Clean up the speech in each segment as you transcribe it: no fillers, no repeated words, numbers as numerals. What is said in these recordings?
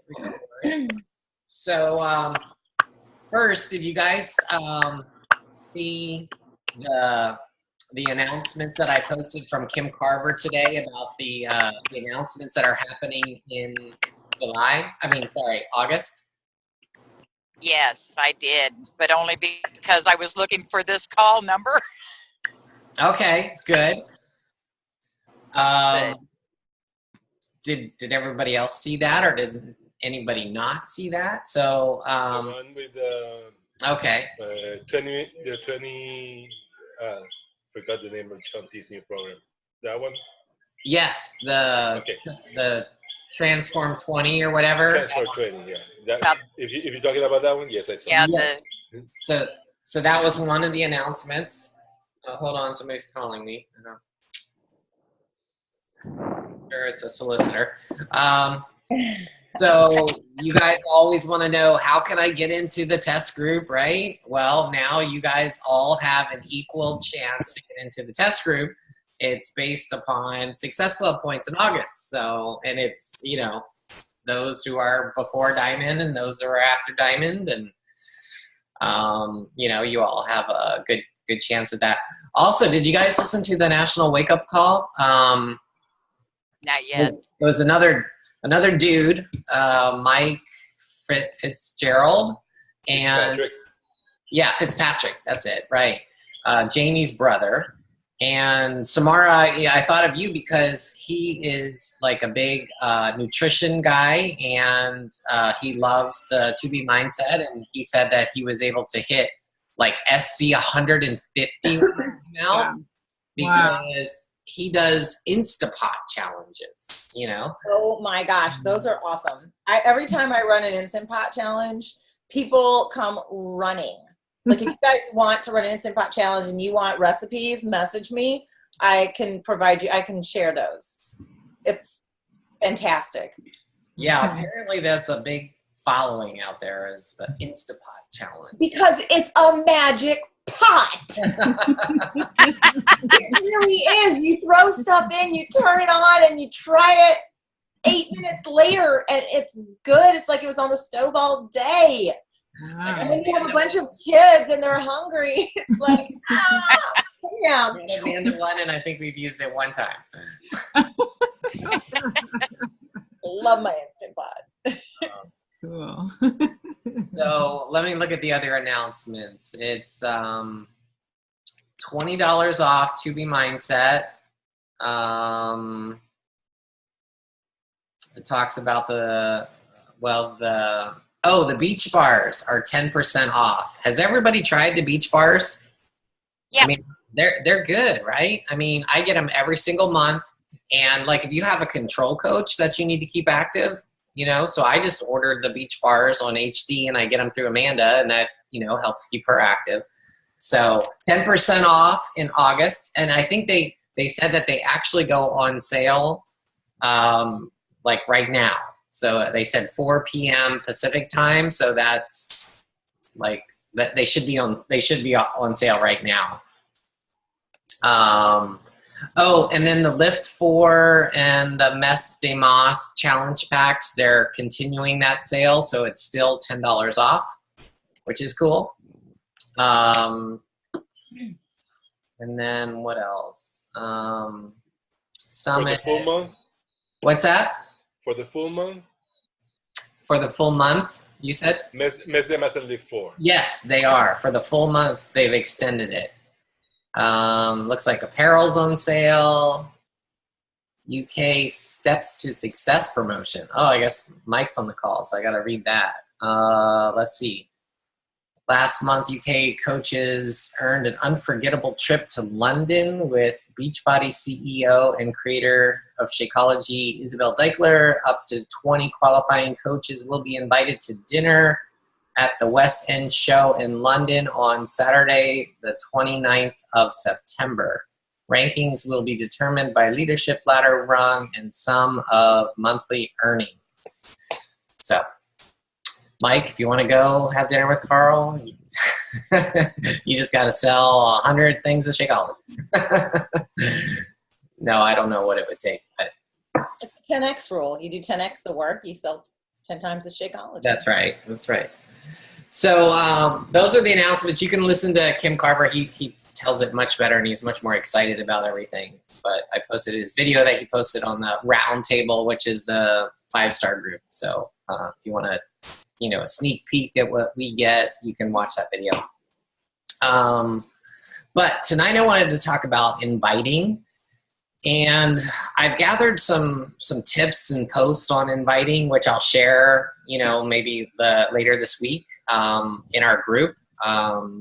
record. So, first, did you guys see the announcements that I posted from Kim Carver today about the announcements that are happening in August? Yes, I did, but only because I was looking for this call number. Okay, good. Did everybody else see that, or did anybody not see that? So the one with okay. 20 forgot the name of Chunty's new program. That one? Yes, the Transform 20 or whatever. Transform 20, yeah. That, if you're talking about that one, yes, I saw. Yeah. Yes. So that was one of the announcements. Hold on, somebody's calling me. Sure, it's a solicitor. So you guys always want to know, how can I get into the test group, right? Well, now you guys all have an equal chance to get into the test group. It's based upon Success Club points in August. So, and it's, those who are before Diamond and those who are after Diamond, and you all have a good chance at that. Also, did you guys listen to the National Wake Up Call? Not yet. It was another dude, Mike Fitzgerald, and Fitzpatrick. Yeah, Fitzpatrick. That's it, right? Jamie's brother. And Samara, I thought of you because he is like a big nutrition guy, and he loves the 2B mindset. And he said that he was able to hit like SC 150 now because he does Instapot challenges. Oh my gosh, those are awesome! Every time I run an Instant Pot challenge, people come running. Like, if you guys want to run an Instant Pot challenge and you want recipes, message me. I can provide you. I can share those. It's fantastic. Yeah, apparently that's a big following out there, is the Instapot challenge. Because it's a magic pot. It really is. You throw stuff in, you turn it on, and you try it 8 minutes later, and it's good. It's like it was on the stove all day. Wow. And then you have a bunch of kids and they're hungry. It's like, yeah. Amanda won, and I think we've used it one time. Love my Instant Pot. Cool. So let me look at the other announcements. It's $20 off 2B Mindset. It talks about the beach bars are 10% off. Has everybody tried the beach bars? Yeah. I mean, they're good, right? I mean, I get them every single month. And like, if you have a control coach that you need to keep active, so I just ordered the beach bars on HD and I get them through Amanda, and that, helps keep her active. So 10% off in August. And I think they said that they actually go on sale like right now. So they said 4 p.m. Pacific time. So that's like that they should be on sale right now. And then the Lift 4 and the Mess de Mas challenge packs, they're continuing that sale, so it's still $10 off, which is cool. And then what else? Summit. For the full month? What's that? For the full month? For the full month, you said? Mes de Mas and Lift 4. Yes, they are. For the full month, they've extended it. Looks like apparel's on sale. UK Steps to Success promotion. Oh, I guess Mike's on the call, so I got to read that. Let's see. Last month, UK coaches earned an unforgettable trip to London with Beachbody CEO and creator of Shakeology, Isabel Deichler. Up to 20 qualifying coaches will be invited to dinner at the West End show in London on Saturday, the 29th of September. Rankings will be determined by leadership ladder rung and sum of monthly earnings. So, Mike, if you want to go have dinner with Carl, you just got to sell 100 things of Shakeology. No, I don't know what it would take. But it's a 10x rule. You do 10x the work, you sell 10 times as Shakeology. That's right. That's right. So those are the announcements. You can listen to Kim Carver. He tells it much better, and he's much more excited about everything. But I posted his video that he posted on the Round Table, which is the 5-star group. So if you want to, a sneak peek at what we get, you can watch that video. But tonight I wanted to talk about inviting. And I've gathered some tips and posts on inviting, which I'll share, maybe later this week in our group.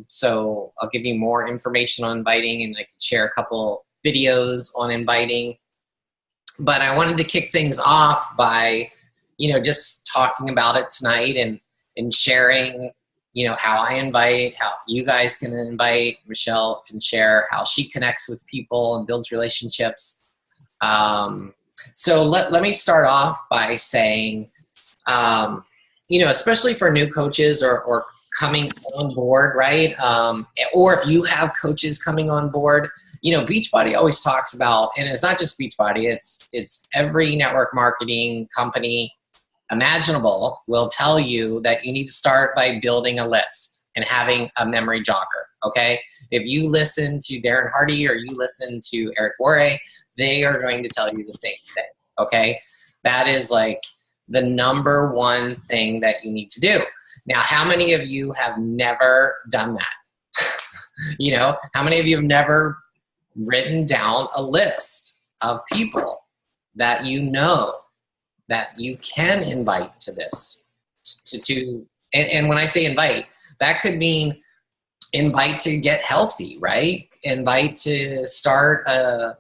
So I'll give you more information on inviting, and I can share a couple videos on inviting. But I wanted to kick things off by, just talking about it tonight and sharing, how I invite, how you guys can invite. Michelle can share how she connects with people and builds relationships. So let me start off by saying, especially for new coaches or coming on board, right? Or if you have coaches coming on board, Beachbody always talks about, and it's not just Beachbody, it's every network marketing company imaginable will tell you that you need to start by building a list and having a memory jogger, okay? If you listen to Darren Hardy or you listen to Eric Worre, they are going to tell you the same thing, okay? That is like the number one thing that you need to do. Now, how many of you have never done that? How many of you have never written down a list of people that that you can invite to this? And when I say invite, that could mean invite to get healthy, right? Invite to start a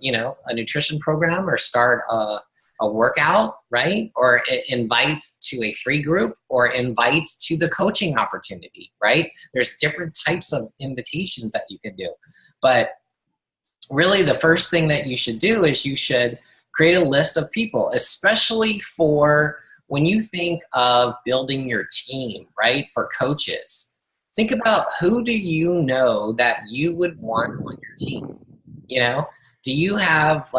nutrition program or start a workout, right? Or invite to a free group or invite to the coaching opportunity, right? There's different types of invitations that you can do. But really the first thing that you should do is you should create a list of people, especially for when you think of building your team, right? For coaches, think about who do you know that you would want on your team? Do you have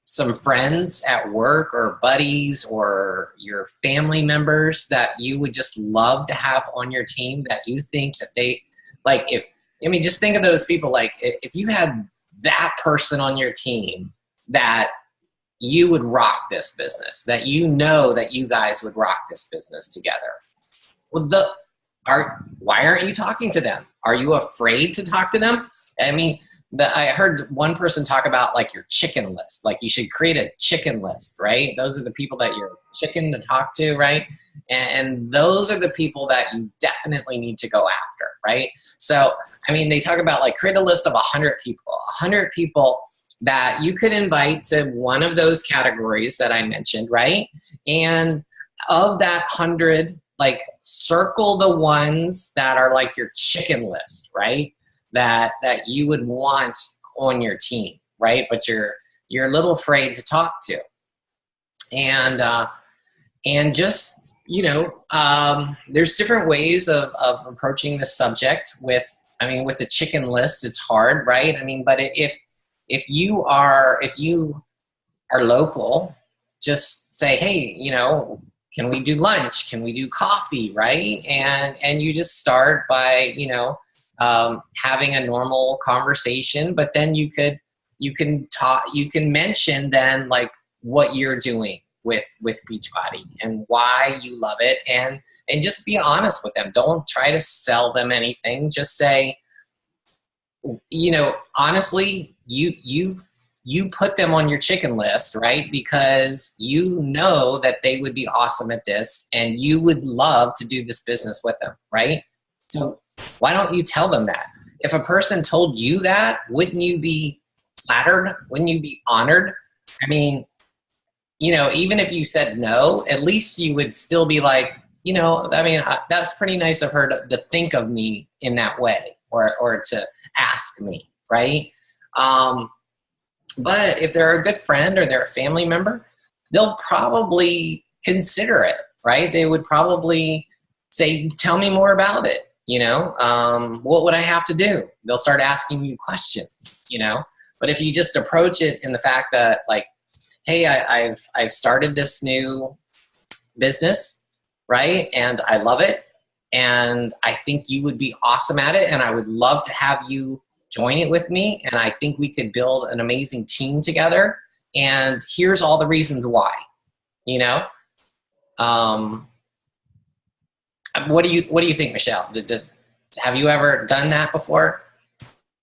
some friends at work or buddies or your family members that you would just love to have on your team that you think that they, just think of those people, if you had that person on your team that you would rock this business, that that you guys would rock this business together. Well, why aren't you talking to them? Are you afraid to talk to them? I heard one person talk about your chicken list. You should create a chicken list, right? Those are the people that you're chicken to talk to, right? And those are the people that you definitely need to go after, right? So, they talk about create a list of 100 people that you could invite to one of those categories that I mentioned, right? And of that 100, circle the ones that are your chicken list, right? That you would want on your team, right? But you're a little afraid to talk to. And just, there's different ways of approaching this subject with the chicken list, it's hard, right? But if you are local, just say, hey, can we do lunch? Can we do coffee, right? And you just start by, having a normal conversation, but then you can mention then what you're doing with Beachbody and why you love it, and just be honest with them. Don't try to sell them anything. Just say, honestly, you put them on your chicken list, right? Because that they would be awesome at this and you would love to do this business with them, right? So why don't you tell them that? If a person told you that, wouldn't you be flattered? Wouldn't you be honored? Even if you said no, at least you would still be that's pretty nice of her to think of me in that way or to ask me, right? But if they're a good friend or they're a family member, they'll probably consider it, right? They would probably say, tell me more about it. What would I have to do? They'll start asking you questions, but if you just approach it in the fact that hey, I've started this new business, right? And I love it. And I think you would be awesome at it. And I would love to have you join it with me. And I think we could build an amazing team together. And here's all the reasons why, you know? What do you think, Michelle? Have you ever done that before?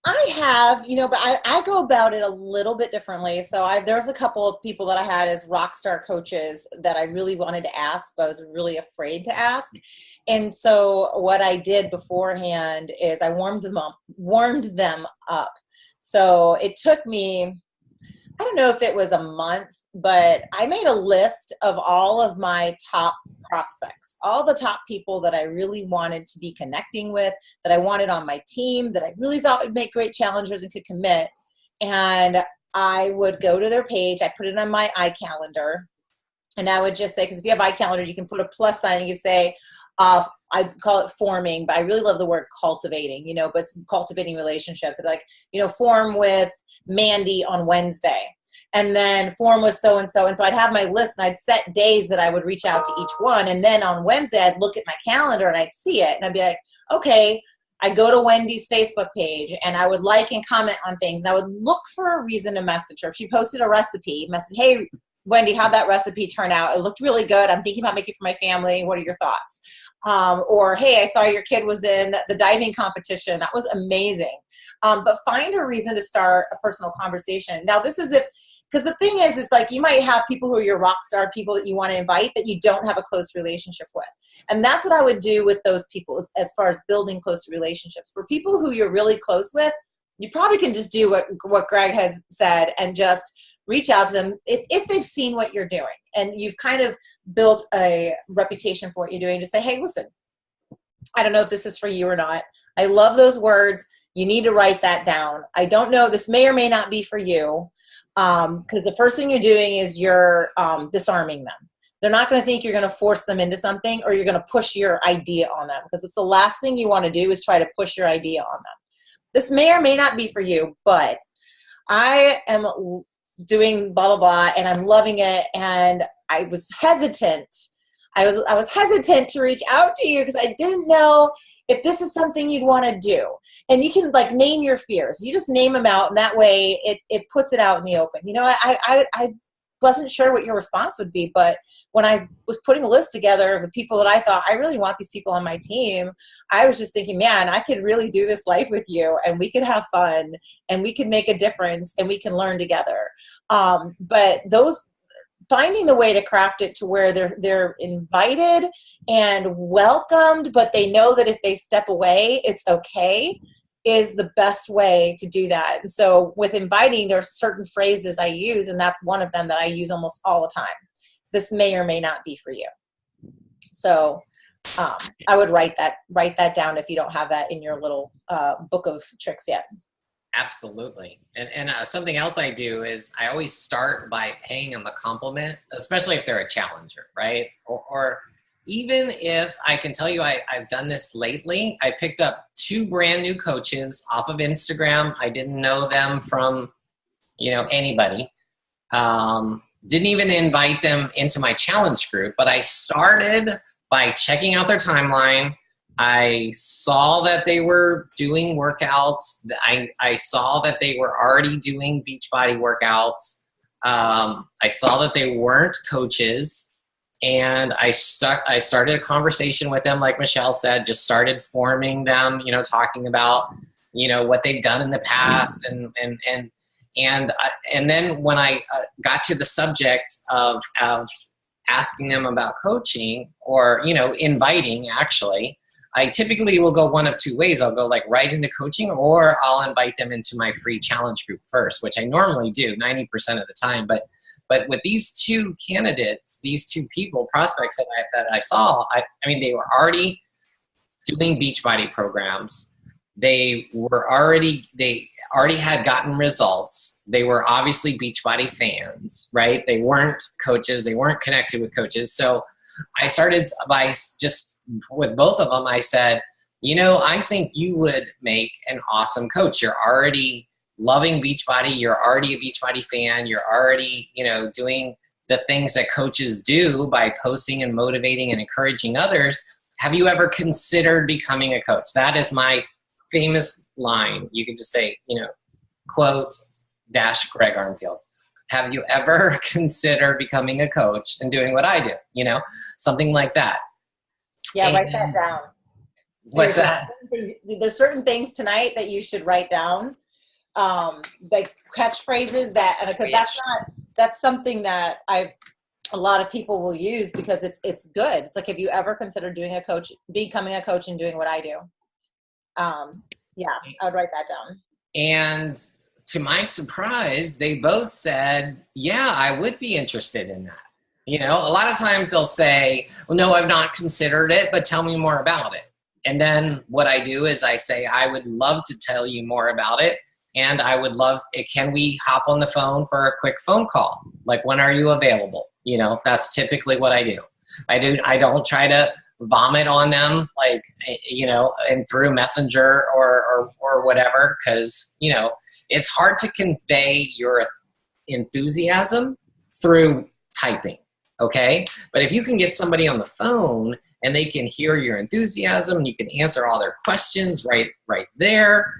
I have, you know, but I go about it a little bit differently. So there was a couple of people that I had as rock star coaches that I really wanted to ask, but I was really afraid to ask. And so what I did beforehand is I warmed them up. So it took me, I don't know if it was a month, but I made a list of all of my top prospects, all the top people that I really wanted to be connecting with, that I wanted on my team, that I really thought would make great challengers and could commit. And I would go to their page. I put it on my iCalendar. And I would just say, because if you have iCalendar, you can put a plus sign and you say, I call it forming, but I really love the word cultivating, you know, but it's cultivating relationships. It's like, you know, form with Mandy on Wednesday and then form with so-and-so. And so I'd have my list and I'd set days that I would reach out to each one. And then on Wednesday, I'd look at my calendar and I'd see it and I'd be like, okay, I go to Wendy's Facebook page and I would like and comment on things. And I would look for a reason to message her. If she posted a recipe, message, hey, Wendy, how'd that recipe turn out? It looked really good. I'm thinking about making it for my family. What are your thoughts? Or, hey, I saw your kid was in the diving competition. That was amazing. But find a reason to start a personal conversation. Now, this is because the thing is like you might have people who are your rock star people that you want to invite that you don't have a close relationship with. And that's what I would do with those people as far as building close relationships. For people who you're really close with, you probably can just do what Greg has said and just reach out to them if they've seen what you're doing and you've kind of built a reputation for what you're doing. Just say, hey, listen, I don't know if this is for you or not. I love those words. You need to write that down. I don't know. This may or may not be for you because the first thing you're doing is you're disarming them. They're not going to think you're going to force them into something or you're going to push your idea on them because it's the last thing you want to do is try to push your idea on them. This may or may not be for you, but I am doing blah, blah, blah, and I'm loving it. And I was hesitant. I was hesitant to reach out to you because I didn't know if this is something you'd want to do. And you can like name your fears. You just name them out and that way it puts it out in the open. You know, I wasn't sure what your response would be, but when I was putting a list together of the people that I thought I really want these people on my team, I was just thinking, man, I could really do this life with you and we could have fun and we could make a difference and we can learn together. But finding the way to craft it to where they're invited and welcomed, but they know that if they step away, it's okay, is the best way to do that. And so with inviting, there are certain phrases I use, and that's one of them that I use almost all the time. This may or may not be for you. So I would write that down if you don't have that in your little book of tricks yet. Absolutely. And something else I do is I always start by paying them a compliment, especially if they're a challenger, right? Or even if I can tell you I've done this lately, I picked up 2 brand new coaches off of Instagram. I didn't know them from, anybody. Didn't even invite them into my challenge group, but I started by checking out their timeline. I saw that they were doing workouts. I saw that they were already doing Beachbody workouts. I saw that they weren't coaches. And I started a conversation with them, like Michelle said, just started forming them, talking about, what they've done in the past. And then when I got to the subject of asking them about coaching or, inviting actually, I typically will go one of 2 ways. I'll go like right into coaching or I'll invite them into my free challenge group first, which I normally do 90% of the time. But with these 2 candidates, these 2 people, prospects that I saw, I mean, they were already doing Beachbody programs. They already had gotten results. They were obviously Beachbody fans, right? They weren't coaches. They weren't connected with coaches. So I started by just with both of them, I said, I think you would make an awesome coach. You're already loving Beachbody. You're already a Beachbody fan. You're already, doing the things that coaches do by posting and motivating and encouraging others, have you ever considered becoming a coach? That is my famous line. You can just say, quote, dash Greg Armfield. Have you ever considered becoming a coach and doing what I do? Something like that. Yeah, write that down. What's that? There's certain things tonight that you should write down, like catchphrases because that's something that a lot of people will use because it's good. It's like, have you ever considered becoming a coach and doing what I do? Yeah, I would write that down. And to my surprise, they both said, yeah, I would be interested in that. A lot of times they'll say, well, no, I've not considered it, but tell me more about it. And then what I do is I say, I would love to tell you more about it. And I would love it. Can we hop on the phone for a quick phone call? Like, when are you available? That's typically what I do. I don't try to vomit on them, like, and through Messenger or whatever, because, it's hard to convey your enthusiasm through typing. Okay. But if you can get somebody on the phone and they can hear your enthusiasm and you can answer all their questions right there,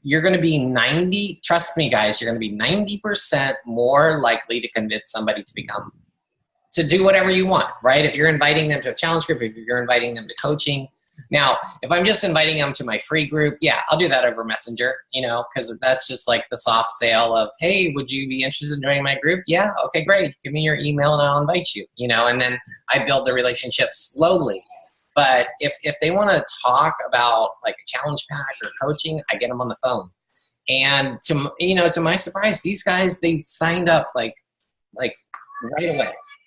you're going to be trust me guys, you're going to be 90% more likely to convince somebody to do whatever you want, right? If you're inviting them to a challenge group, if you're inviting them to coaching. Now, if I'm just inviting them to my free group, yeah, I'll do that over Messenger, because that's just like the soft sale of, hey, would you be interested in joining my group? Yeah, okay, great. Give me your email and I'll invite you, and then I build the relationship slowly. But if they want to talk about like a challenge pack or coaching, I get them on the phone. And to my surprise, these guys, they signed up like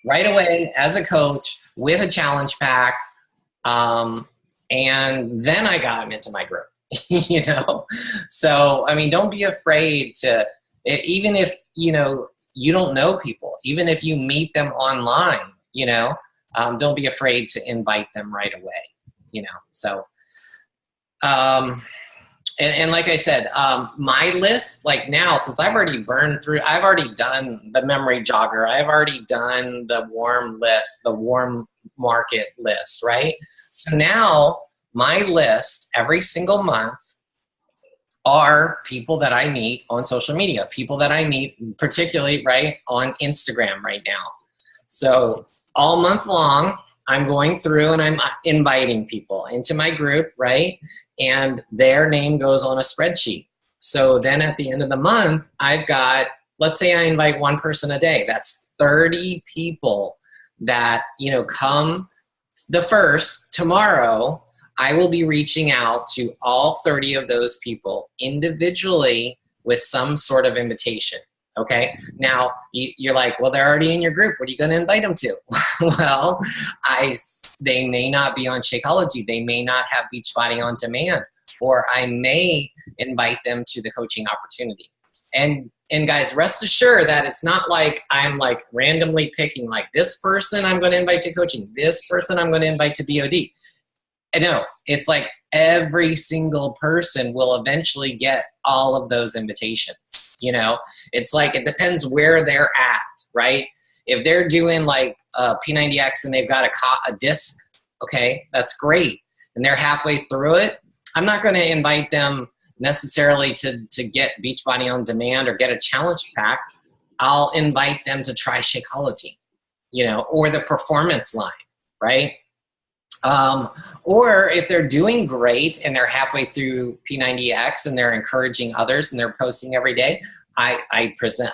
right away as a coach with a challenge pack. And then I got them into my group, So, don't be afraid to, even if, you don't know people, even if you meet them online, don't be afraid to invite them right away, So, and like I said, my list, like now, since I've already done the memory jogger, I've already done the warm list, the warm market list, right? So now my list every single month are people that I meet on social media, people that I meet particularly right on Instagram right now. So all month long, I'm going through and I'm inviting people into my group, right? And their name goes on a spreadsheet. So then at the end of the month, I've got, let's say I invite one person a day. That's 30 people that, come the first. Tomorrow, I will be reaching out to all 30 of those people individually with some sort of invitation. Okay. Now you're like, well, they're already in your group. What are you going to invite them to? Well, they may not be on Shakeology. They may not have Beachbody on Demand, or I may invite them to the coaching opportunity. And guys, rest assured that it's not like I'm like randomly picking like this person I'm going to invite to coaching, this person I'm going to invite to BOD. No, it's like every single person will eventually get all of those invitations. It's like, it depends where they're at, right? If they're doing like P90X and they've got a disc, okay, that's great. And they're halfway through it. I'm not going to invite them necessarily to get Beachbody on Demand or get a challenge pack. I'll invite them to try Shakeology, or the performance line, right? Or if they're doing great and they're halfway through P90X and they're encouraging others and they're posting every day, I present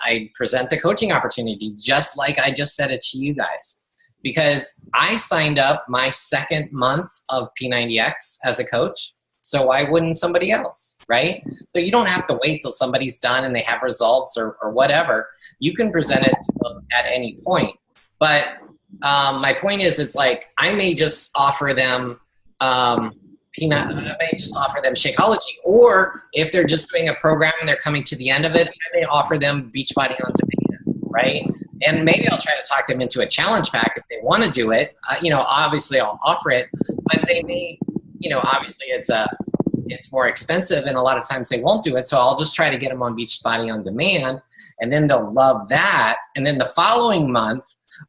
the coaching opportunity just like I just said it to you guys, because I signed up my second month of P90X as a coach. So why wouldn't somebody else, right? So you don't have to wait till somebody's done and they have results or whatever. You can present it to them at any point. But my point is, it's like I may just offer them I may just offer them Shakeology, or if they're just doing a program and they're coming to the end of it, I may offer them Beachbody on Demand, right? And maybe I'll try to talk them into a challenge pack if they want to do it. Obviously I'll offer it, but they may, obviously it's more expensive and a lot of times they won't do it. So I'll just try to get them on Beachbody on Demand, and then they'll love that. And then the following month,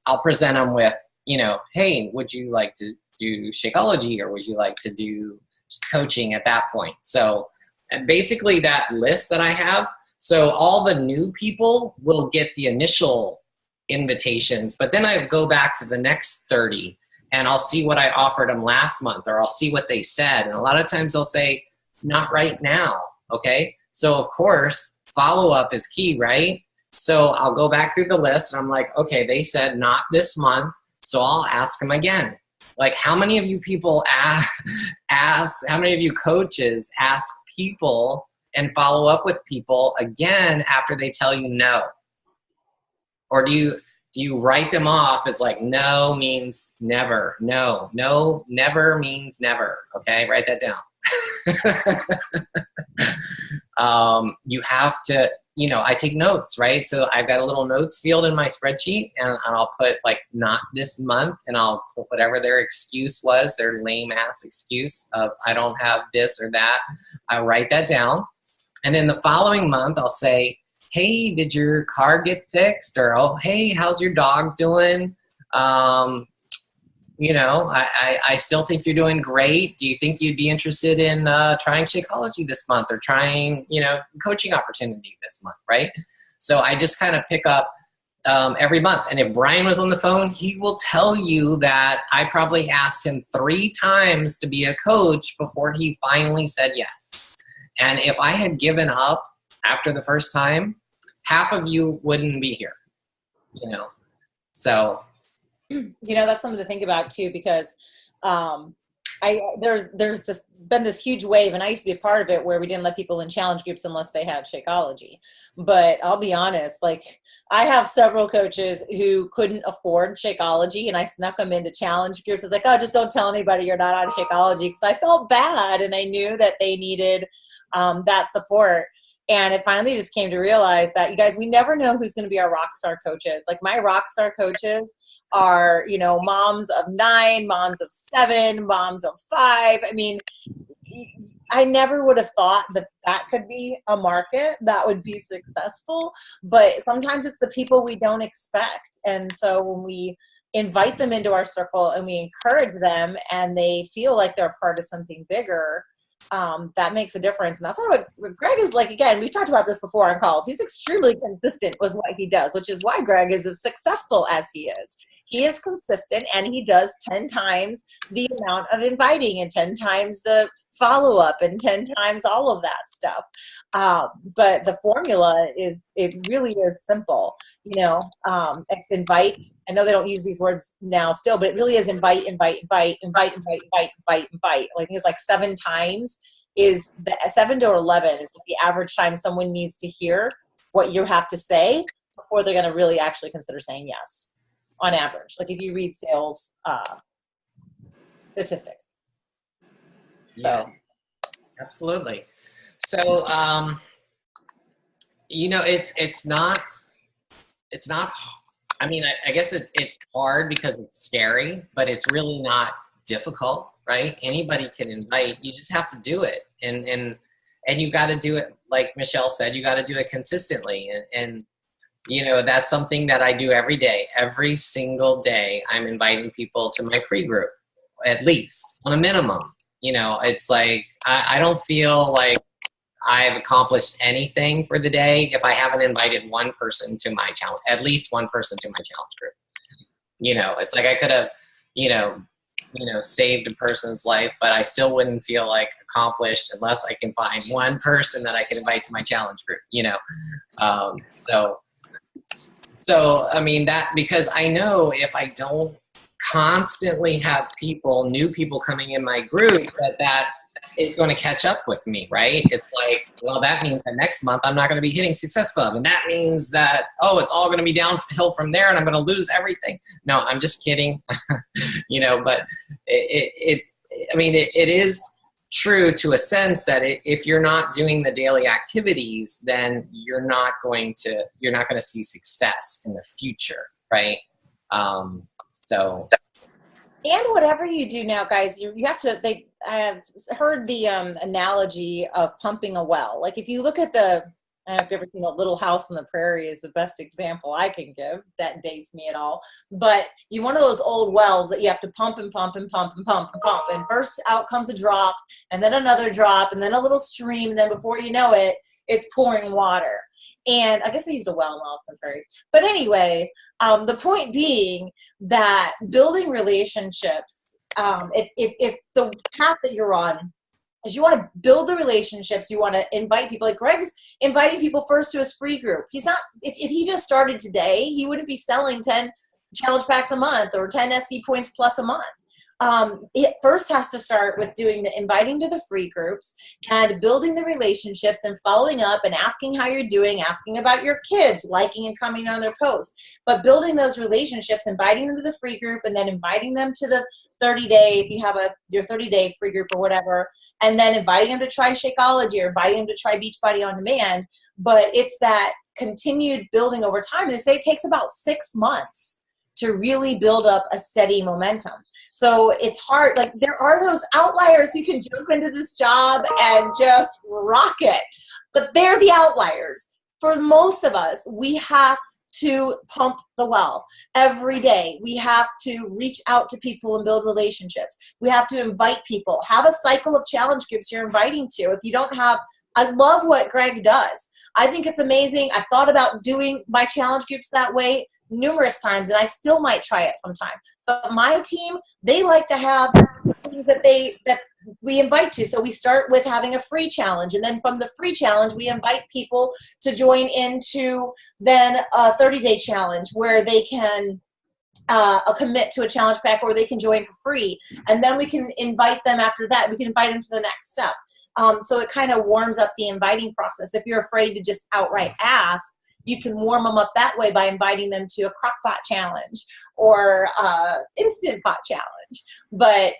I'll present them with, hey, would you like to do Shakeology, or would you like to do coaching at that point? So, and basically that list that I have, so all the new people will get the initial invitations, but then I go back to the next 30 and I'll see what I offered them last month, or I'll see what they said. And a lot of times they'll say, not right now. Okay. So of course, follow-up is key, right? So I'll go back through the list and I'm like, okay, they said not this month. So I'll ask them again. Like, how many of you people ask, how many of you coaches ask people and follow up with people again after they tell you no? Or do you write them off as like, no means never? No, never means never. Okay, write that down. You have to, I take notes, right? So I've got a little notes field in my spreadsheet, and I'll put like, not this month, and I'll put whatever their excuse was, their lame ass excuse of I don't have this or that. I write that down. And then the following month I'll say, hey, did your car get fixed? Or, oh, hey, how's your dog doing? I still think you're doing great. Do you think you'd be interested in trying Shakeology this month, or trying, coaching opportunity this month, right? So I just kind of pick up every month. And if Brian was on the phone, he will tell you that I probably asked him 3 times to be a coach before he finally said yes. And if I had given up after the first time, half of you wouldn't be here, so. That's something to think about too, because there's been this huge wave, and I used to be a part of it, where we didn't let people in challenge groups unless they had Shakeology. But I'll be honest, like, I have several coaches who couldn't afford Shakeology, and I snuck them into challenge groups. I was like, oh, just don't tell anybody you're not on Shakeology, because I felt bad, and I knew that they needed that support. And it finally just came to realize that, you guys, we never know who's going to be our rock star coaches. Like, my rock star coaches are, moms of 9, moms of 7, moms of 5. I mean, I never would have thought that could be a market that would be successful. But sometimes it's the people we don't expect. And so when we invite them into our circle and we encourage them and they feel like they're part of something bigger, that makes a difference. And that's what Greg is like. Again, we've talked about this before on calls. He's extremely consistent with what he does, which is why Greg is as successful as he is. He is consistent, and he does 10 times the amount of inviting, and 10 times the follow-up, and 10 times all of that stuff. But the formula it really is simple. It's invite. I know they don't use these words now still, but it really is invite. Like, I think it's like 7 times is the 7 to 11 is the average time someone needs to hear what you have to say before they're going to really actually consider saying yes, on average. Like, if you read sales statistics. Yeah, absolutely. So, it's not, I mean, I guess it's hard because it's scary, but it's really not difficult, right? Anybody can invite. You just have to do it. And you got to do it, like Michelle said, you got to do it consistently. And that's something that I do every day. Every single day, I'm inviting people to my free group, at least, on a minimum. It's like, I don't feel like I've accomplished anything for the day if I haven't invited one person to my challenge, at least one person to my challenge group. It's like I could have, saved a person's life, but I still wouldn't feel like accomplished unless I can find one person that I can invite to my challenge group, So, I mean, that, because I know if I don't constantly have new people coming in my group, that is going to catch up with me, right? It's like, well, that means that next month I'm not going to be hitting Success Club. And that means that, it's all going to be downhill from there and I'm going to lose everything. No, I'm just kidding. But it is true to a sense that if you're not doing the daily activities, then you're not going to see success in the future, right? And whatever you do now, guys, you have to. I have heard the analogy of pumping a well. Like, if you look at If you've ever seen a Little House on the Prairie is the best example I can give. That dates me at all. But you one of those old wells that you have to pump and pump and pump and pump and pump. And first out comes a drop, and then another drop, and then a little stream, and then before you know it, it's pouring water. And I guess they used a well in Austin Prairie. But anyway, the point being that building relationships, if the path that you're on is you want to build the relationships, you want to invite people. Like Greg's inviting people first to his free group. He's not, if he just started today, he wouldn't be selling 10 challenge packs a month or 10 SC points plus a month. It first has to start with doing the inviting to the free groups and building the relationships and following up and asking how you're doing, asking about your kids, liking and commenting on their posts. But building those relationships, inviting them to the free group, and then inviting them to the 30-day, if you have your 30-day free group or whatever, and then inviting them to try Shakeology or inviting them to try Beachbody On Demand. But it's that continued building over time. They say it takes about 6 months to really build up a steady momentum. So it's hard. Like, there are those outliers who can jump into this job and just rock it, but they're the outliers. For most of us, we have to pump the well every day. We have to reach out to people and build relationships. We have to invite people. Have a cycle of challenge groups you're inviting to. If you don't have, I love what Greg does. I think it's amazing. I thought about doing my challenge groups that way numerous times, and I still might try it sometime. But my team, they like to have things that we invite to. So we start with having a free challenge, and then from the free challenge, we invite people to join into then a 30-day challenge where they can commit to a challenge pack, or they can join for free. And then we can invite them after that. We can invite them to the next step. So it kind of warms up the inviting process. If you're afraid to just outright ask, you can warm them up that way by inviting them to a crock pot challenge or instant pot challenge. But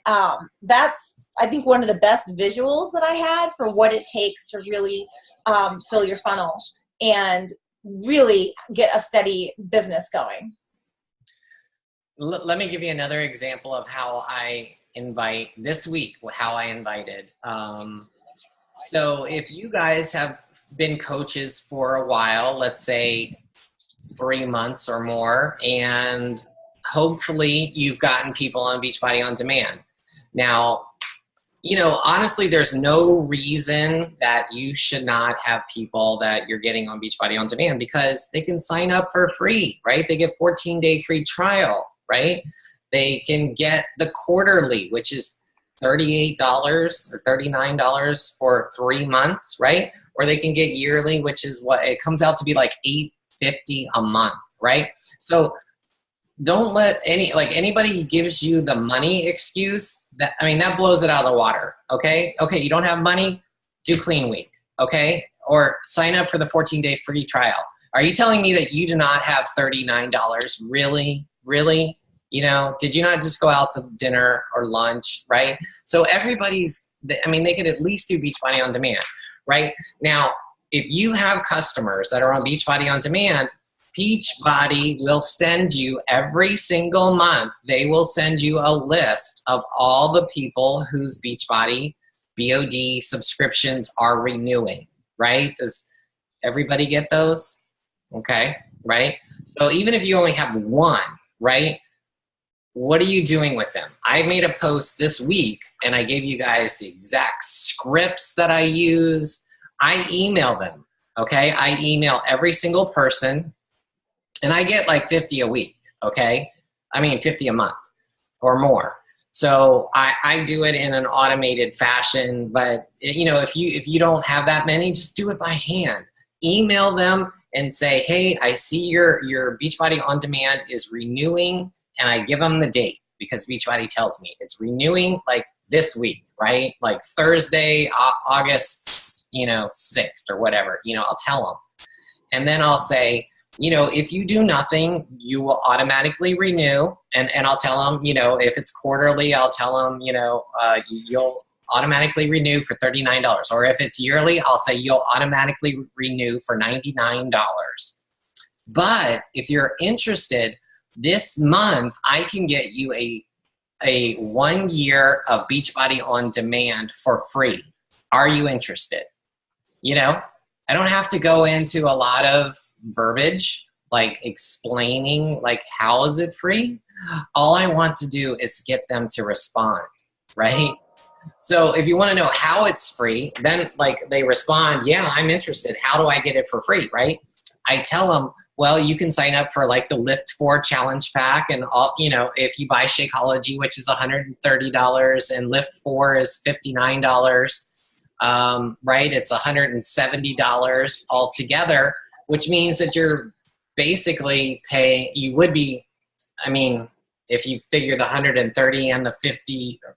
that's, I think, one of the best visuals that I had for what it takes to really fill your funnel and really get a steady business going. Let me give you another example of how I invite this week, how I invited. So if you guys have been coaches for a while, let's say 3 months or more, and hopefully you've gotten people on Beachbody On Demand. Now, you know, honestly, there's no reason that you should not have people that you're getting on Beachbody On Demand, because they can sign up for free, right? They get 14-day free trial, right? They can get the quarterly, which is $38 or $39 for 3 months, right? Or they can get yearly, which is what it comes out to be, like $8.50 a month, right? So don't let anybody gives you the money excuse. That, I mean, that blows it out of the water. Okay, you don't have money, do Clean Week, okay? Or sign up for the 14-day free trial. Are you telling me that you do not have $39? Really? You know, did you not just go out to dinner or lunch, right? So everybody's, I mean, they could at least do Beachbody On Demand, right? Now, if you have customers that are on Beachbody On Demand, Beachbody will send you every single month, they will send you a list of all the people whose Beachbody BOD subscriptions are renewing, right? Does everybody get those? Okay, right? So even if you only have one, right? What are you doing with them? I made a post this week and I gave you guys the exact scripts that I use. I email them, okay? I email every single person and I get like 50 a week, okay? I mean 50 a month or more. So I do it in an automated fashion, but you know, if you don't have that many, just do it by hand. Email them and say, hey, I see your Beachbody On Demand is renewing. And I give them the date because Beachbody tells me it's renewing like this week, right? Like Thursday, August, 6th or whatever, I'll tell them. And then I'll say, if you do nothing, you will automatically renew. And I'll tell them, if it's quarterly, I'll tell them, you'll automatically renew for $39. Or if it's yearly, I'll say you'll automatically renew for $99. But if you're interested, this month, I can get you a 1 year of Beachbody On Demand for free. Are you interested? I don't have to go into a lot of verbiage, like explaining like how is it free. All I want to do is get them to respond, right? So if you want to know how it's free, then like they respond, yeah, I'm interested. How do I get it for free, right? I tell them, well, you can sign up for like the Lift 4 challenge pack, and all, you know, if you buy Shakeology, which is $130, and Lift 4 is $59, right? It's $170 altogether, which means that you're basically paying, you would be, I mean, if you figure the 130 and the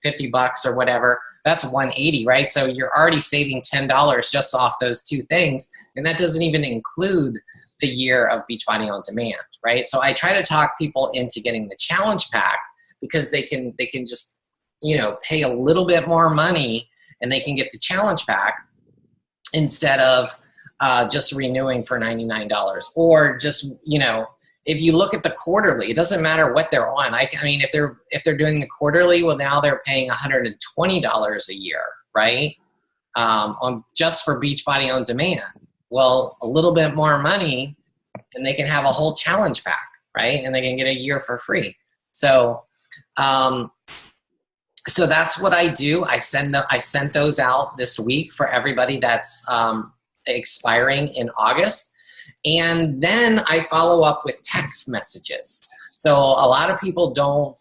50 bucks or whatever, that's 180, right? So you're already saving $10 just off those two things. And that doesn't even include the year of Beachbody On Demand, right? So I try to talk people into getting the challenge pack because they can just, you know, pay a little bit more money and they can get the challenge pack instead of just renewing for $99, or just, you know, if you look at the quarterly, it doesn't matter what they're on. I mean, if they're doing the quarterly, well, now they're paying $120 a year, right? On just for Beachbody On Demand. Well, a little bit more money, and they can have a whole challenge pack, right? And they can get a year for free. So, so that's what I do. I sent those out this week for everybody that's expiring in August. And then I follow up with text messages. So a lot of people don't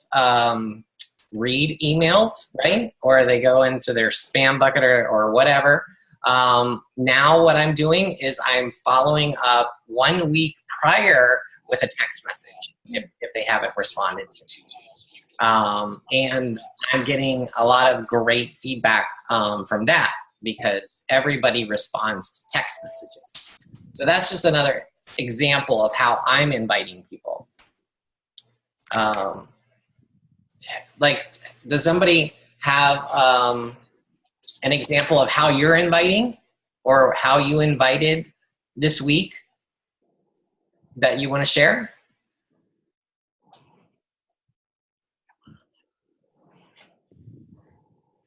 read emails, right? Or they go into their spam bucket or whatever. Now what I'm doing is I'm following up 1 week prior with a text message if they haven't responded to me. And I'm getting a lot of great feedback from that because everybody responds to text messages. So that's just another example of how I'm inviting people. Like, does somebody have an example of how you're inviting or how you invited this week that you want to share?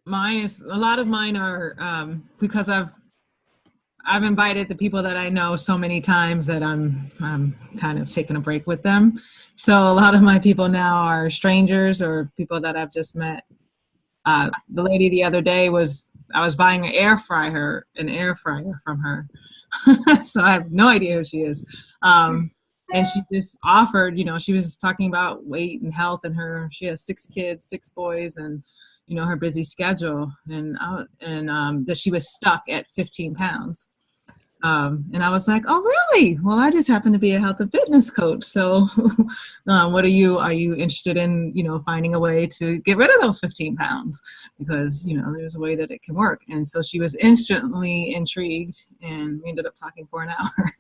A lot of mine are because I've invited the people that I know so many times that I'm kind of taking a break with them. So a lot of my people now are strangers or people that I've just met. The lady the other day I was buying an air fryer from her. So I have no idea who she is. And she just offered, you know, she was talking about weight and health, and she has 6 kids, 6 boys, and you know, her busy schedule, and that she was stuck at 15 pounds. And I was like, oh, really? Well, I just happen to be a health and fitness coach. So are you interested in, you know, finding a way to get rid of those 15 pounds? Because, you know, there's a way that it can work. And so she was instantly intrigued, and we ended up talking for an hour.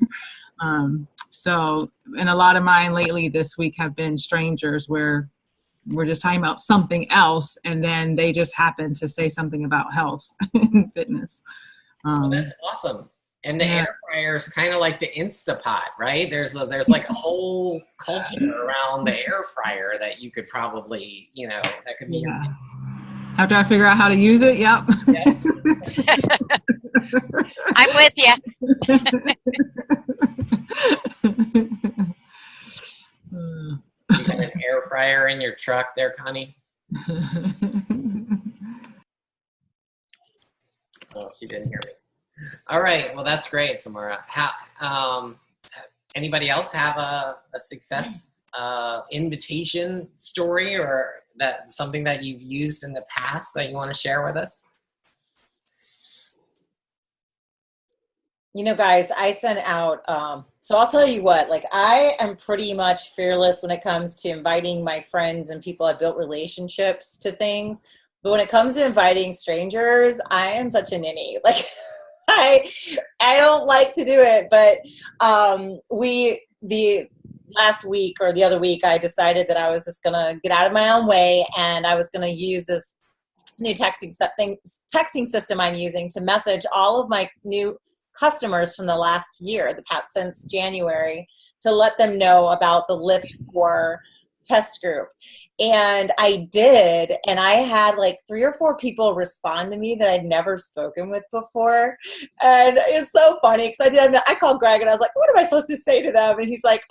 So, and a lot of mine lately this week have been strangers where we're just talking about something else, and then they just happen to say something about health and fitness. Well, that's awesome. And the air fryer is kind of like the Instapot, right? There's like a whole culture around the air fryer that you could probably, you know, that could be. Yeah. After I figure out how to use it, yep. Yeah. I'm with you. You got an air fryer in your truck there, Connie? Oh, she didn't hear me. All right, well, that's great, Samara. Anybody else have a success invitation story, or that something that you've used in the past that you want to share with us? You know, guys, I sent out, so I'll tell you what, like, I am pretty much fearless when it comes to inviting my friends and people I've built relationships to things. But when it comes to inviting strangers, I am such a ninny. Like, I don't like to do it. But the last week or the other week, I decided that I was just going to get out of my own way, and I was going to use this new texting system I'm using to message all of my new customers from the last year, since January, to let them know about the Lift 4 test group. And I did, and I had like 3 or 4 people respond to me that I'd never spoken with before. And it's so funny because I called Greg and I was like, what am I supposed to say to them? And he's like,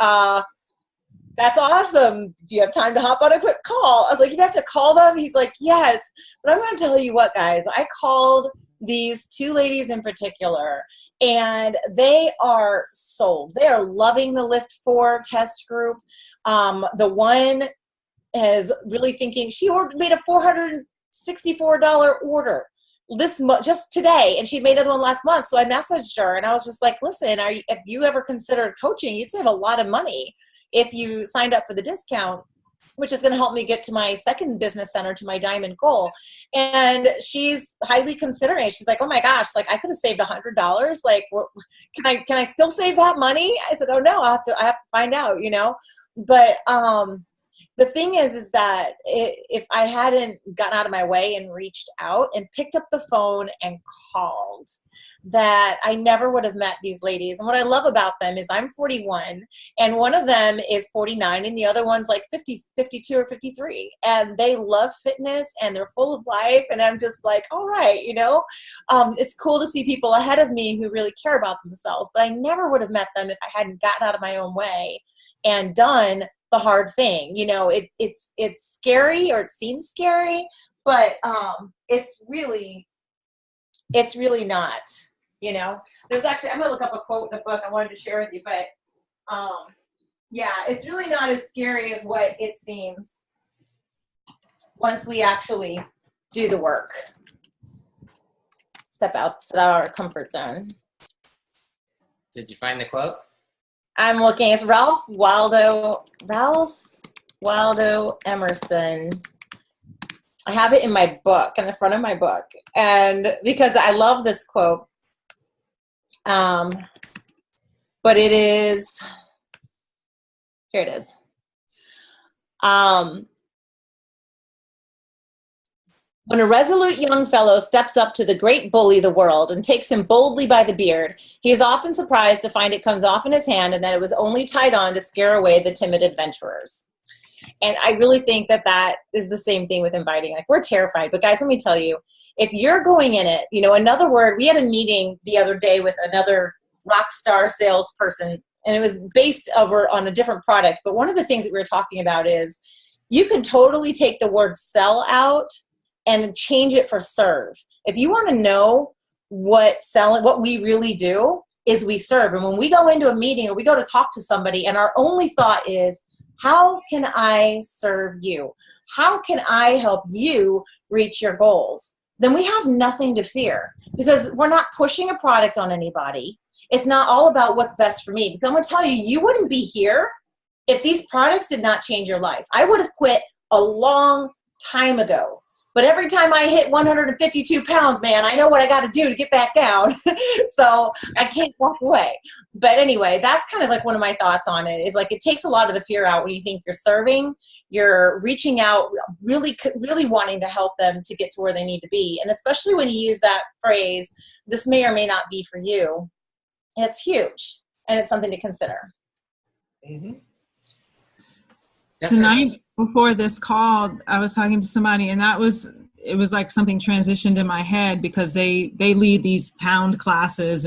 that's awesome. Do you have time to hop on a quick call? I was like, you have to call them? He's like, yes. But I'm going to tell you what, guys, I called these 2 ladies in particular, and they are sold. They are loving the Lift 4 test group. The one is really thinking, she made a $464 order just today, and she made another one last month. So I messaged her and I was just like, listen, have you ever considered coaching? You'd save a lot of money if you signed up for the discount, which is going to help me get to my second business center, to my diamond goal. And she's highly considering it. She's like, oh my gosh, like I could have saved $100. Like, can I still save that money? I said, oh no, I have to find out, you know? But, the thing is that if I hadn't gotten out of my way and reached out and picked up the phone and called, that I never would have met these ladies. And what I love about them is I'm 41 and one of them is 49 and the other one's like 50, 52 or 53. And they love fitness and they're full of life. And I'm just like, all right, you know, it's cool to see people ahead of me who really care about themselves. But I never would have met them if I hadn't gotten out of my own way and done the hard thing. You know, it's scary, or it seems scary, but it's really not, you know. There's actually, I'm gonna look up a quote in a book I wanted to share with you, but yeah, it's really not as scary as what it seems once we actually do the work. Step out of our comfort zone. Did you find the quote? I'm looking. It's Ralph Waldo Emerson. I have it in my book, in the front of my book, and because I love this quote. But it is, here it is. When a resolute young fellow steps up to the great bully of the world and takes him boldly by the beard, he is often surprised to find it comes off in his hand and that it was only tied on to scare away the timid adventurers. And I really think that that is the same thing with inviting. Like, we're terrified, but guys, let me tell you, if you're going in it, you know, another word, we had a meeting the other day with another rock star salesperson, and it was based over on a different product. But one of the things that we were talking about is you can totally take the word sell out and change it for serve. If you want to know what we really do is we serve. And when we go into a meeting or we go to talk to somebody and our only thought is, how can I serve you? How can I help you reach your goals? Then we have nothing to fear, because we're not pushing a product on anybody. It's not all about what's best for me. Because I'm going to tell you, you wouldn't be here if these products did not change your life. I would have quit a long time ago. But every time I hit 152 pounds, man, I know what I got to do to get back down. So I can't walk away. But anyway, that's kind of like one of my thoughts on it, is like it takes a lot of the fear out when you think you're serving, you're reaching out, really, really wanting to help them to get to where they need to be. And especially when you use that phrase, this may or may not be for you. It's huge. And it's something to consider. Mm-hmm. Tonight, before this call, I was talking to somebody, and it was like something transitioned in my head, because they lead these pound classes,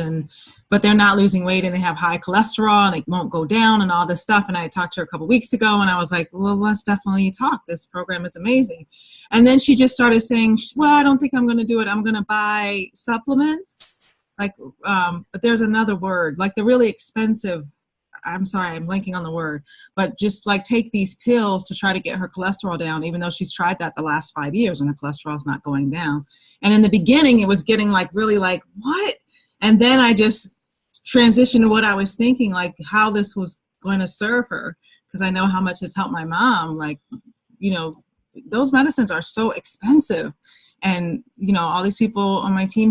but they're not losing weight and they have high cholesterol and it won't go down and all this stuff. And I talked to her a couple weeks ago and I was like, well, let's definitely talk. This program is amazing. And then she just started saying, well, I don't think I'm going to do it. I'm going to buy supplements. Like, but there's another word, like the really expensive, I'm sorry, I'm blanking on the word, but just like take these pills to try to get her cholesterol down, even though she's tried that the last 5 years and her cholesterol is not going down. And in the beginning, it was getting like really like, what? And then I just transitioned to what I was thinking, like how this was going to serve her, because I know how much it's helped my mom. Like, you know, those medicines are so expensive. And, you know, all these people on my team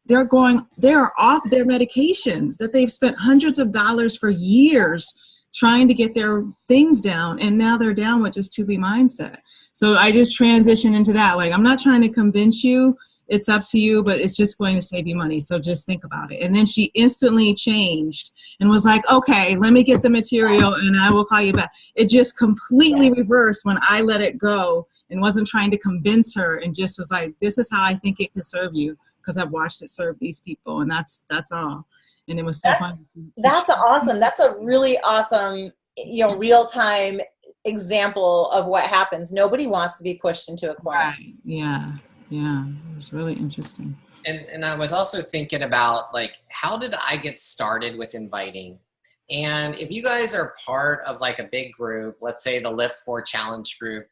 they're off their medications that they've spent hundreds of dollars for years trying to get their things down. And now they're down with just 2B mindset. So I just transitioned into that. Like, I'm not trying to convince you it's up to you, but it's just going to save you money. So just think about it. And then she instantly changed and was like, okay, let me get the material and I will call you back. It just completely reversed when I let it go and wasn't trying to convince her, and just was like, this is how I think it could serve you, because I've watched it serve these people, and that's all. And it was so fun. That's awesome. That's a really awesome, real-time example of what happens. Nobody wants to be pushed into a corner. Right. Yeah. It was really interesting. And I was also thinking about, like, how did I get started with inviting? And if you guys are part of like a big group, let's say the Lift 4 Challenge group,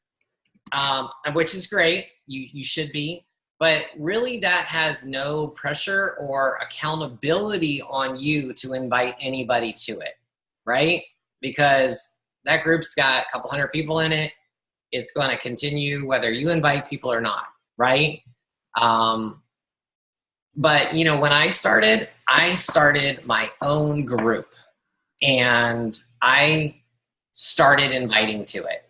which is great, you should be, but really that has no pressure or accountability on you to invite anybody to it, right? Because that group's got a couple hundred people in it. It's going to continue whether you invite people or not, right? But when I started my own group, and I started inviting to it.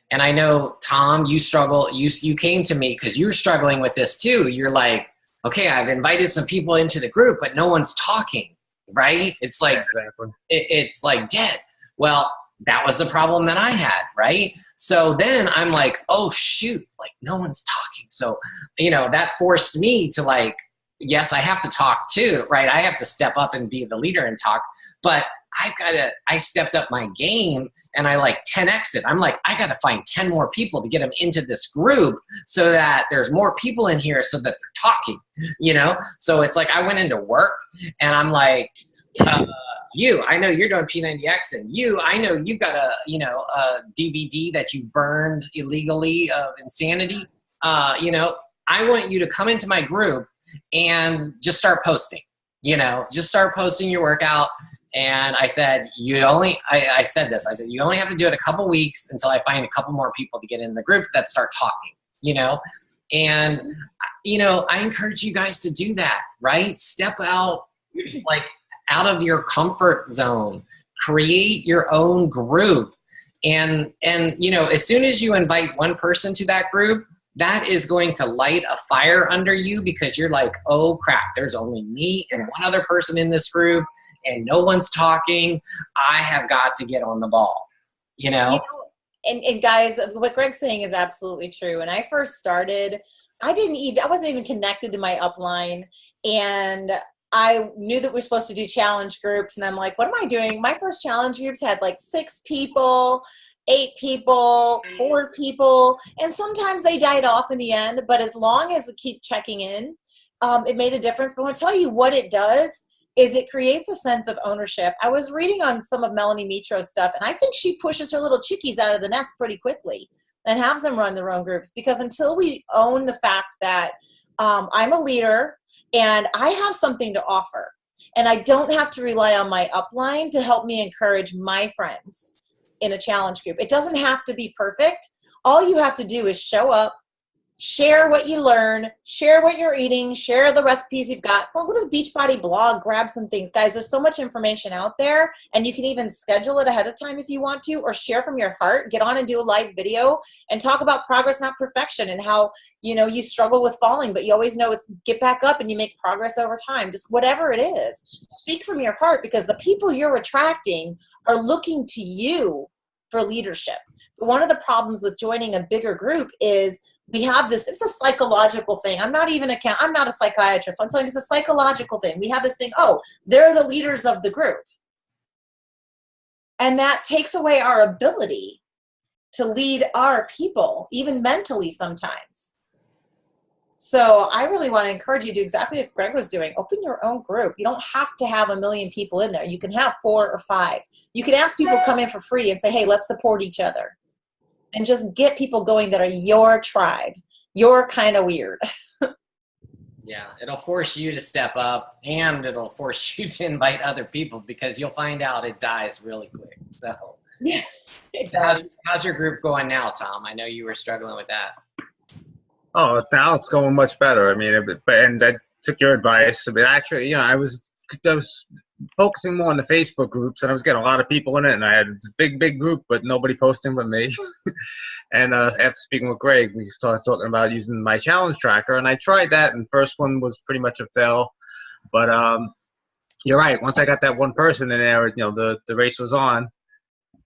And I know, Tom, you struggle. You came to me because you were struggling with this too. You're like, okay, I've invited some people into the group, but no one's talking, right? It's like, Exactly. it's like dead. Well, that was the problem that I had, right? So then I'm like, oh shoot, like no one's talking. So, that forced me to like, yes, I have to talk too, right? I have to step up and be the leader and talk, but I stepped up my game and I like 10x'd it. I'm like, I got to find 10 more people to get them into this group so that there's more people in here so that they're talking, So it's like I went into work and I'm like, I know you're doing P90X, and I know you got a DVD that you burned illegally of insanity. I want you to come into my group and just start posting, just start posting your workout. And I said, I said this, you only have to do it a couple weeks until I find a couple more people to get in the group that start talking, and, I encourage you guys to do that, right? Step out, like out of your comfort zone, create your own group. And, as soon as you invite one person to that group, that is going to light a fire under you, because you're like, oh crap, there's only me and one other person in this group and no one's talking. I have got to get on the ball, And guys, what Greg's saying is absolutely true. When I first started, I wasn't even connected to my upline, and I knew that we're supposed to do challenge groups, and I'm like, what am I doing? My first challenge groups had like 6 people, 8 people, 4 people, and sometimes they died off in the end, but as long as I keep checking in, it made a difference. But I want to tell you what it does is it creates a sense of ownership. I was reading on some of Melanie Mitro's stuff, and I think she pushes her little chickies out of the nest pretty quickly and has them run their own groups, because until we own the fact that I'm a leader and I have something to offer, and I don't have to rely on my upline to help me encourage my friends in a challenge group. It doesn't have to be perfect. All you have to do is show up, share what you learn, share what you're eating, share the recipes you've got. Go to the Beachbody blog, grab some things. Guys, there's so much information out there, and you can even schedule it ahead of time if you want to, or share from your heart. Get on and do a live video and talk about progress, not perfection, and how, you struggle with falling, but you always know it's get back up and you make progress over time. Just whatever it is, speak from your heart, because the people you're attracting are looking to you for leadership. But one of the problems with joining a bigger group is we have this, it's a psychological thing. I'm not a psychiatrist. I'm telling you, it's a psychological thing. We have this thing, oh, they're the leaders of the group. And that takes away our ability to lead our people, even mentally sometimes. So I really want to encourage you to do exactly what Greg was doing. Open your own group. You don't have to have 1 million people in there. You can have 4 or 5. You can ask people to come in for free and say, hey, let's support each other. And just get people going that are your tribe. You're kind of weird. Yeah, it'll force you to step up, and it'll force you to invite other people, because you'll find out it dies really quick. So, Yeah, it does. how's your group going now, Tom? I know you were struggling with that. Oh, now it's going much better. I mean, and I took your advice. But actually, I was focusing more on the Facebook groups, and I was getting a lot of people in it, and I had this big group, but nobody posting but me. And after speaking with Greg, we started talking about using my challenge tracker, and I tried that, and first one was pretty much a fail. But you're right. Once I got that one person in there, the race was on,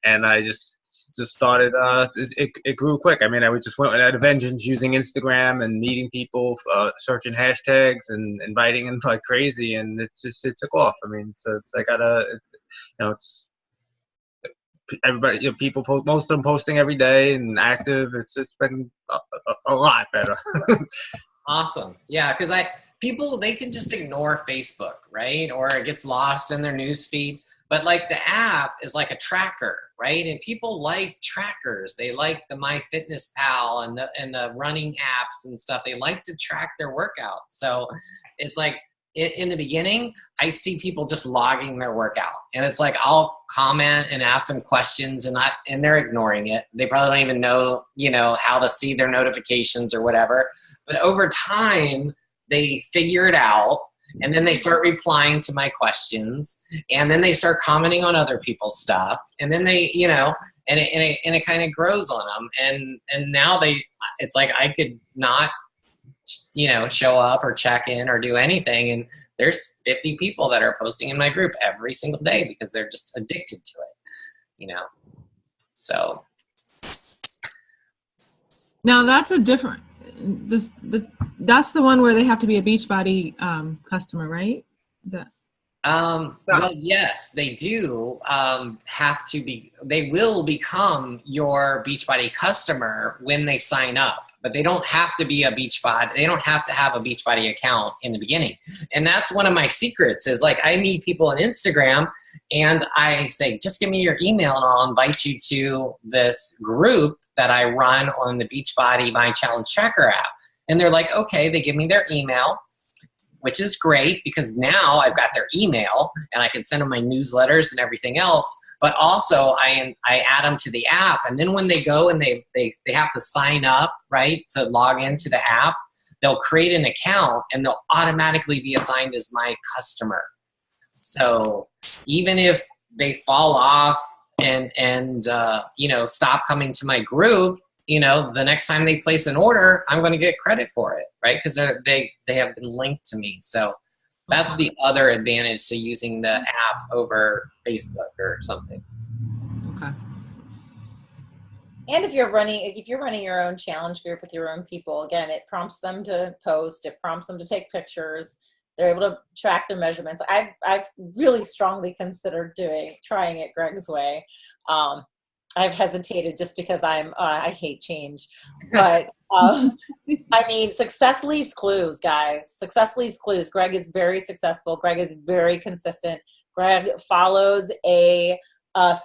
and I just started. It grew quick. I mean, I just went at a vengeance using Instagram and meeting people, searching hashtags and inviting them like crazy, and it took off. I mean, so it's I gotta, it's everybody, people post, most of them posting every day and active. It's been a lot better. Awesome. Yeah, because people, they can just ignore Facebook, right? Or it gets lost in their news feed. But like the app is like a tracker, right? And people like trackers. They like the MyFitnessPal and the running apps and stuff. They like to track their workouts. So it's like in the beginning, I see people just logging their workout, and it's like I'll comment and ask them questions, and they're ignoring it. They probably don't even know, how to see their notifications or whatever. But over time, they figure it out, and then they start replying to my questions, and then they start commenting on other people's stuff, and then they, and it kind of grows on them, and now it's like I could not, show up or check in or do anything, and there's 50 people that are posting in my group every single day because they're just addicted to it, So Now that's a different. That's the one where they have to be a Beachbody customer, right? Well, yes, they do have to be. They will become your Beachbody customer when they sign up, but they don't have to be a Beachbody. They don't have to have a Beachbody account in the beginning. And that's one of my secrets is like I meet people on Instagram and I say, just give me your email and I'll invite you to this group that I run on the Beachbody My Challenge Tracker app. And they're like, okay, they give me their email, which is great because now I've got their email and I can send them my newsletters and everything else. But also I add them to the app. And then when they go and they have to sign up, right, to log into the app, they'll create an account and they'll automatically be assigned as my customer. So even if they fall off and stop coming to my group, the next time they place an order, I'm going to get credit for it, right? Because they have been linked to me. So that's the other advantage to using the app over Facebook or something. Okay. And if you're running your own challenge group with your own people, again, it prompts them to post. It prompts them to take pictures. They're able to track their measurements. I've really strongly considered trying it Greg's way. I've hesitated just because I hate change, but success leaves clues, guys. Success leaves clues. Greg is very successful. Greg is very consistent. Greg follows a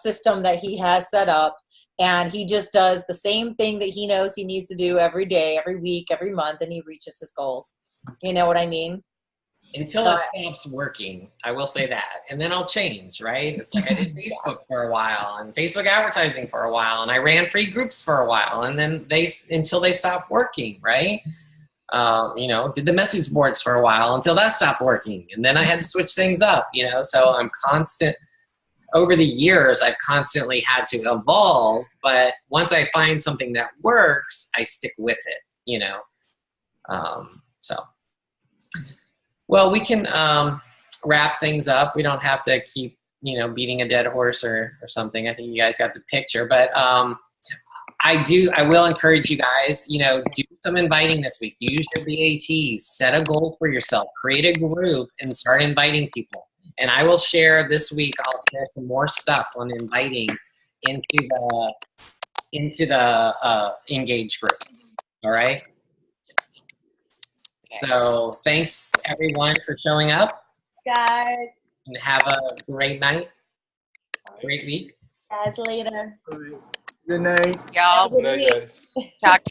system that he has set up, and he just does the same thing that he knows he needs to do every day, every week, every month, and he reaches his goals. You know what I mean? Until it stops working, I will say that. And then I'll change, right? It's like I did Facebook for a while and Facebook advertising for a while, and I ran free groups for a while, and then until they stopped working, right? Did the message boards for a while until that stopped working. And then I had to switch things up, so I'm constant. Over the years, I've constantly had to evolve, but once I find something that works, I stick with it, Well, we can wrap things up. We don't have to keep, beating a dead horse or something. I think you guys got the picture. But I will encourage you guys, do some inviting this week. Use your BATs. Set a goal for yourself. Create a group and start inviting people. And I will share this week, I'll share some more stuff on inviting into the Engage group. All right? So thanks everyone for showing up. Guys. And have a great night. Great week. Guys, later. Good night. Y'all Good night, guys. talk